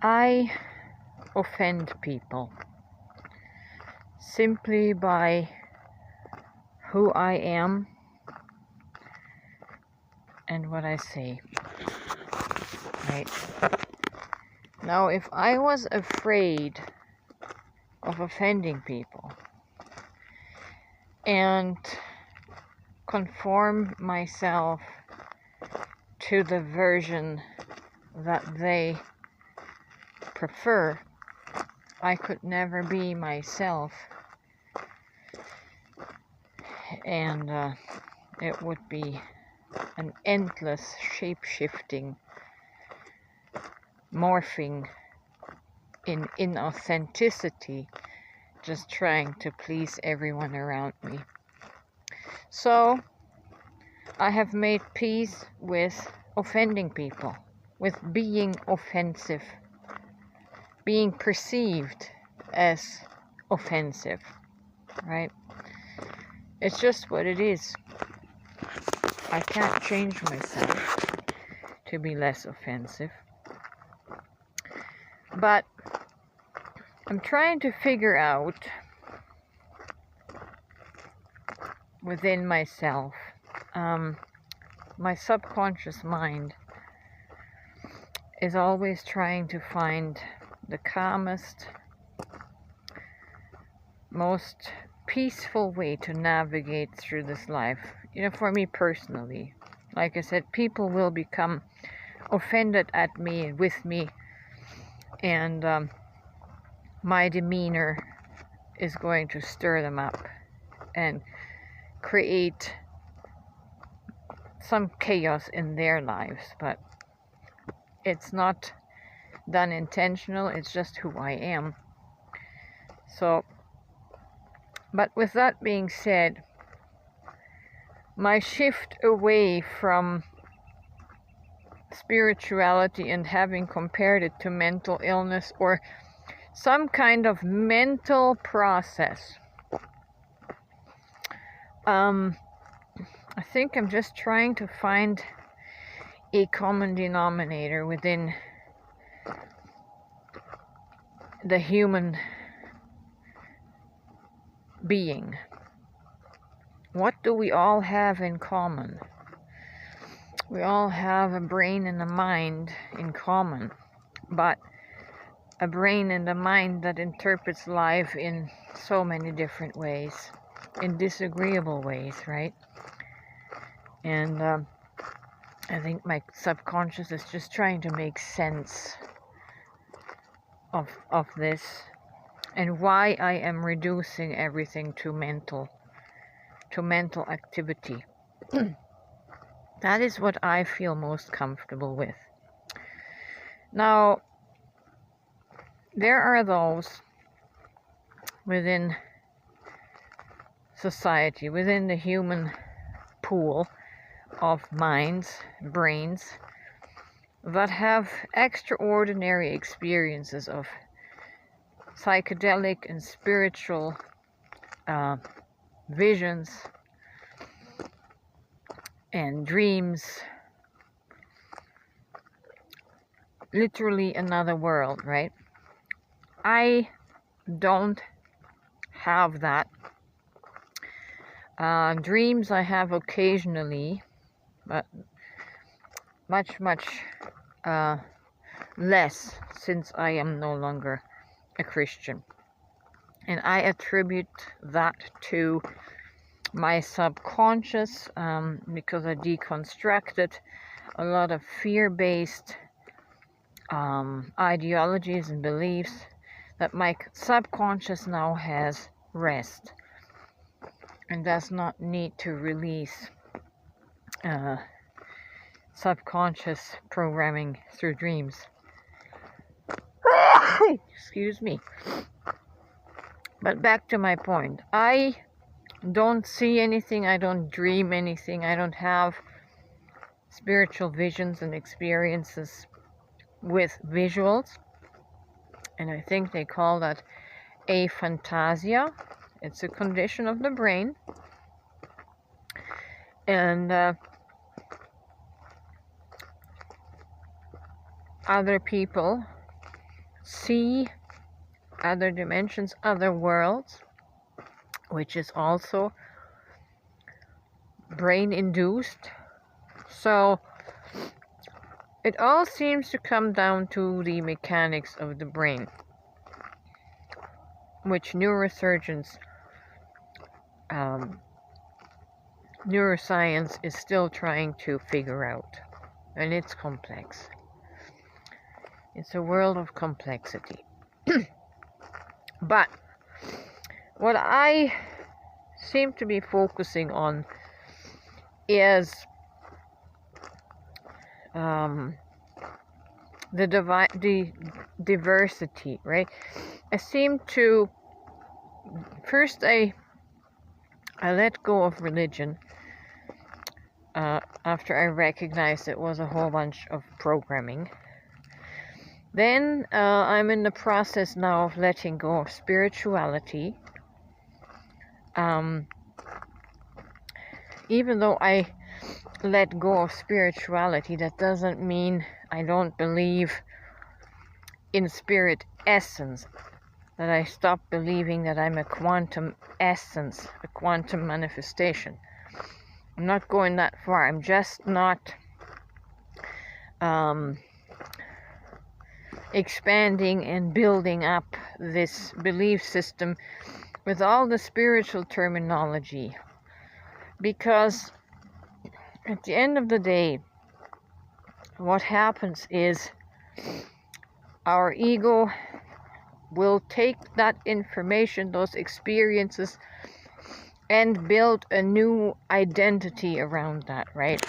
I offend people simply by who I am and what I say. Right? Now, if I was afraid of offending people and conform myself to the version that they prefer, I could never be myself, and it would be an endless shape-shifting, morphing in inauthenticity, just trying to please everyone around me. So I have made peace with offending people, with being offensive, being perceived as offensive, right? It's just what it is. I can't change myself to be less offensive. But I'm trying to figure out within myself, my subconscious mind is always trying to find the calmest, most peaceful way to navigate through this life. For me personally, like I said, people will become offended at me and with me, and my demeanor is going to stir them up and create some chaos in their lives. But it's not done intentional, it's just who I am. So, but with that being said, my shift away from spirituality and having compared it to mental illness or some kind of mental process, I think I'm just trying to find a common denominator within the human being. What do we all have in common? We all have a brain and a mind in common, but a brain and a mind that interprets life in so many different ways, in disagreeable ways, right? And I think my subconscious is just trying to make sense of this and why I am reducing everything to mental activity. That is what I feel most comfortable with. Now, there are those within society, within the human pool of minds, brains, that have extraordinary experiences of psychedelic and spiritual visions and dreams, literally another world, right? I don't have that. Dreams I have occasionally, but much less, since I am no longer a Christian. And I attribute that to my subconscious, because I deconstructed a lot of fear-based ideologies and beliefs that my subconscious now has rest and does not need to release subconscious programming through dreams. Excuse me. But back to my point. I don't see anything, I don't dream anything, I don't have spiritual visions and experiences with visuals. And I think they call that aphantasia. It's a condition of the brain. And other people see other dimensions, other worlds, which is also brain-induced. So it all seems to come down to the mechanics of the brain, which neurosurgeons, neuroscience is still trying to figure out. And it's complex. It's a world of complexity. But what I seem to be focusing on is the diversity, right? I seem to, first I let go of religion after I recognized it was a whole bunch of programming. Then I'm in the process now of letting go of spirituality. Even though I let go of spirituality, that doesn't mean I don't believe in spirit essence, that I stop believing that I'm a quantum essence, a quantum manifestation. I'm not going that far. I'm just not expanding and building up this belief system with all the spiritual terminology, because at the end of the day, what happens is our ego will take that information, those experiences, and build a new identity around that, right?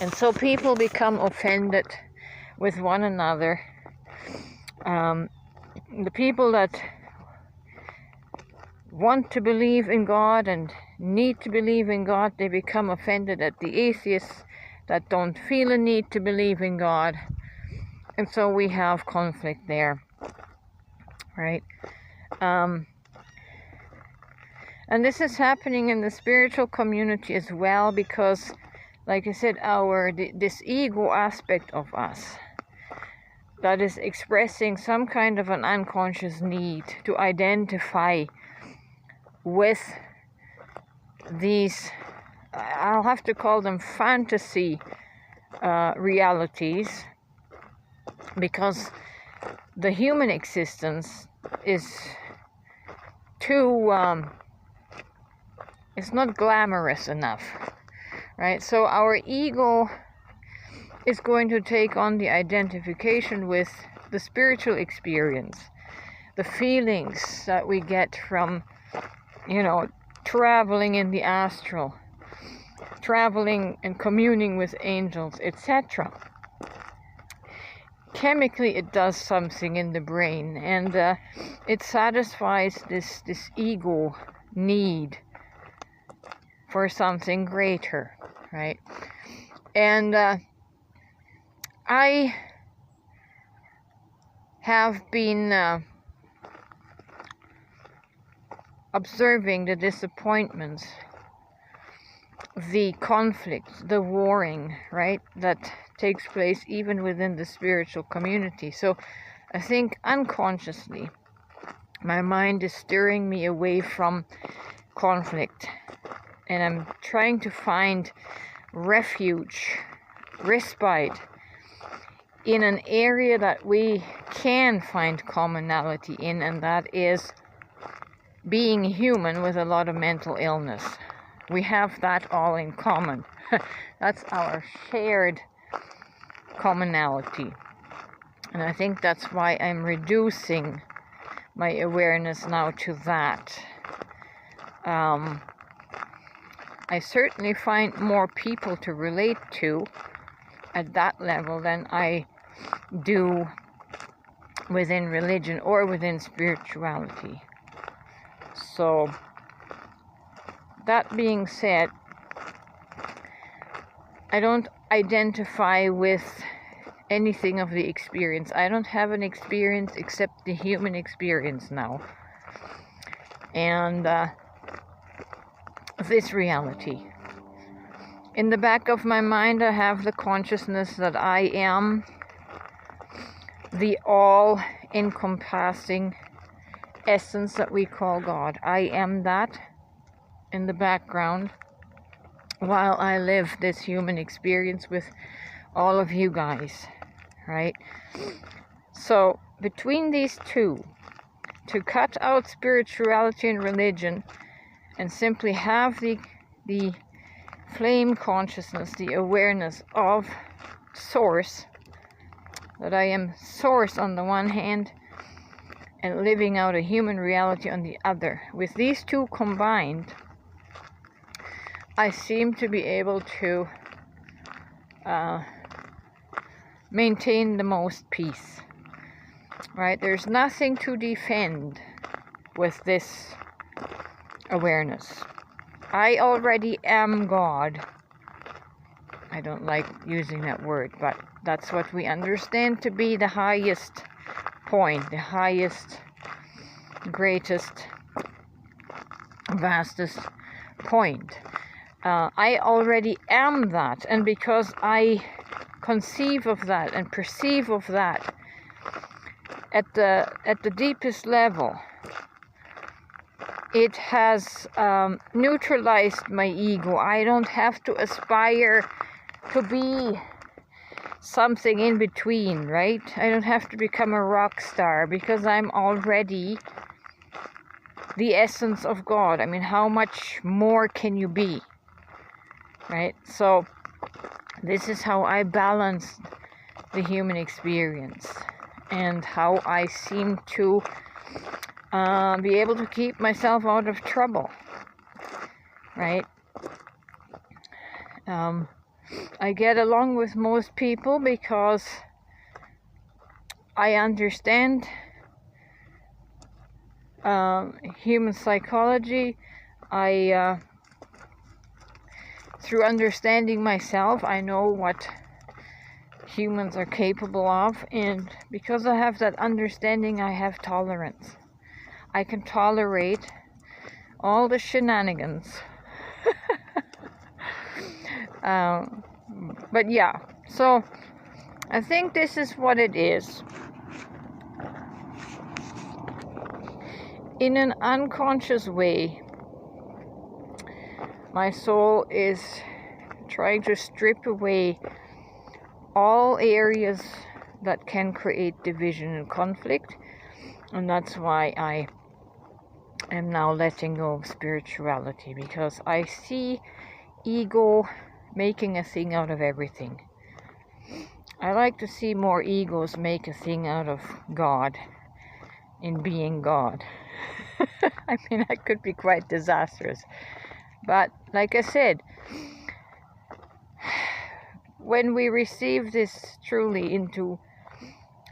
And so people become offended with one another. The people that want to believe in God and need to believe in God, they become offended at the atheists that don't feel a need to believe in God. And so we have conflict there, right? And this is happening in the spiritual community as well, because, like I said, this ego aspect of us that is expressing some kind of an unconscious need to identify with these, I'll have to call them fantasy realities, because the human existence is too, it's not glamorous enough, right? So our ego is going to take on the identification with the spiritual experience, the feelings that we get from, traveling in the astral, traveling and communing with angels, etc. Chemically, it does something in the brain, and it satisfies this ego need for something greater, right? And I have been observing the disappointments, the conflict, the warring, right, that takes place even within the spiritual community. So I think unconsciously my mind is steering me away from conflict, and I'm trying to find refuge, respite in an area that we can find commonality in, and that is being human with a lot of mental illness. We have that all in common. That's our shared commonality. And I think that's why I'm reducing my awareness now to that. I certainly find more people to relate to at that level than I do within religion or within spirituality. So, that being said, I don't identify with anything of the experience. I don't have an experience except the human experience now. And this reality. In the back of my mind, I have the consciousness that I am the all all-encompassing essence that we call God. I am that in the background while I live this human experience with all of you guys, right? So between these two, to cut out spirituality and religion and simply have the flame consciousness, the awareness of source, that I am source on the one hand and living out a human reality on the other. With these two combined, I seem to be able to maintain the most peace, right? There's nothing to defend with this awareness. I already am God. I don't like using that word, but that's what we understand to be the highest point, the highest, greatest, vastest point. I already am that, and because I conceive of that and perceive of that at the deepest level, it has neutralized my ego. I don't have to aspire to be something in between, right? I don't have to become a rock star because I'm already the essence of God. I mean, how much more can you be, right? So this is how I balance the human experience and how I seem to be able to keep myself out of trouble, right? I get along with most people because I understand human psychology. Through understanding myself, I know what humans are capable of, and because I have that understanding, I have tolerance. I can tolerate all the shenanigans. But yeah, so I think this is what it is. In an unconscious way, my soul is trying to strip away all areas that can create division and conflict, and that's why I am now letting go of spirituality, because I see ego making a thing out of everything. I like to see more egos make a thing out of God in being God. I mean, that could be quite disastrous. But like I said, when we receive this truly into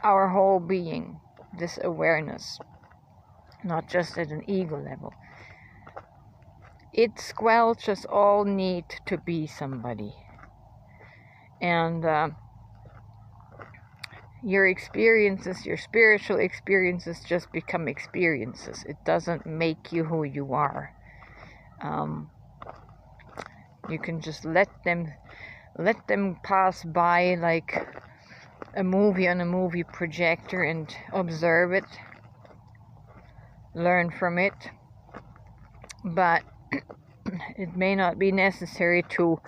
our whole being, this awareness, not just at an ego level, it squelches all need to be somebody. And your experiences, your spiritual experiences, just become experiences. It doesn't make you who you are. You can just let them pass by like a movie on a movie projector and observe it, learn from it, but it may not be necessary to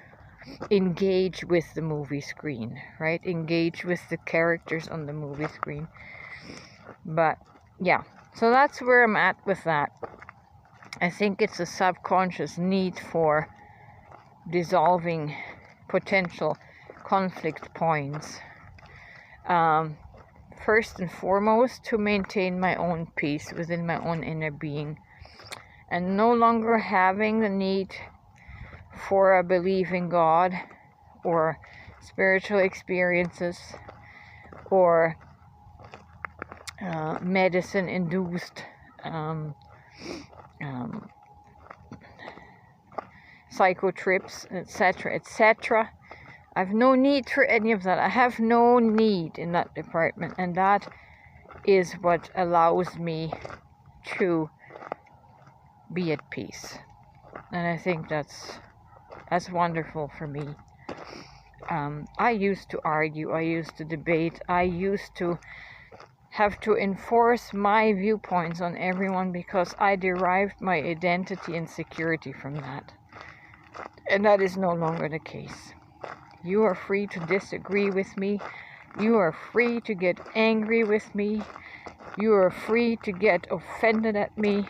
engage with the movie screen, right? Engage with the characters on the movie screen. But yeah, so that's where I'm at with that. I think it's a subconscious need for dissolving potential conflict points. First and foremost, to maintain my own peace within my own inner being, and no longer having the need for a belief in God or spiritual experiences or medicine-induced psycho trips, etc., etc. I've no need for any of that. I have no need in that department, and that is what allows me to be at peace. And I think that's wonderful for me. I used to argue, I used to debate, I used to have to enforce my viewpoints on everyone because I derived my identity and security from that. And that is no longer the case. You are free to disagree with me. You are free to get angry with me. You are free to get offended at me.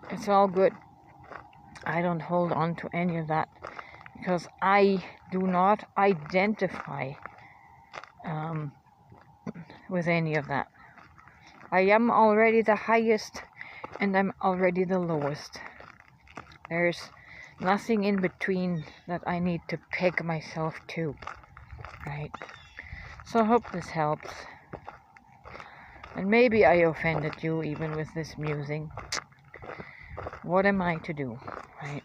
It's all good. I don't hold on to any of that because I do not identify with any of that. I am already the highest and I'm already the lowest. There's nothing in between that I need to peg myself to, right? So I hope this helps. And maybe I offended you even with this musing. What am I to do, right?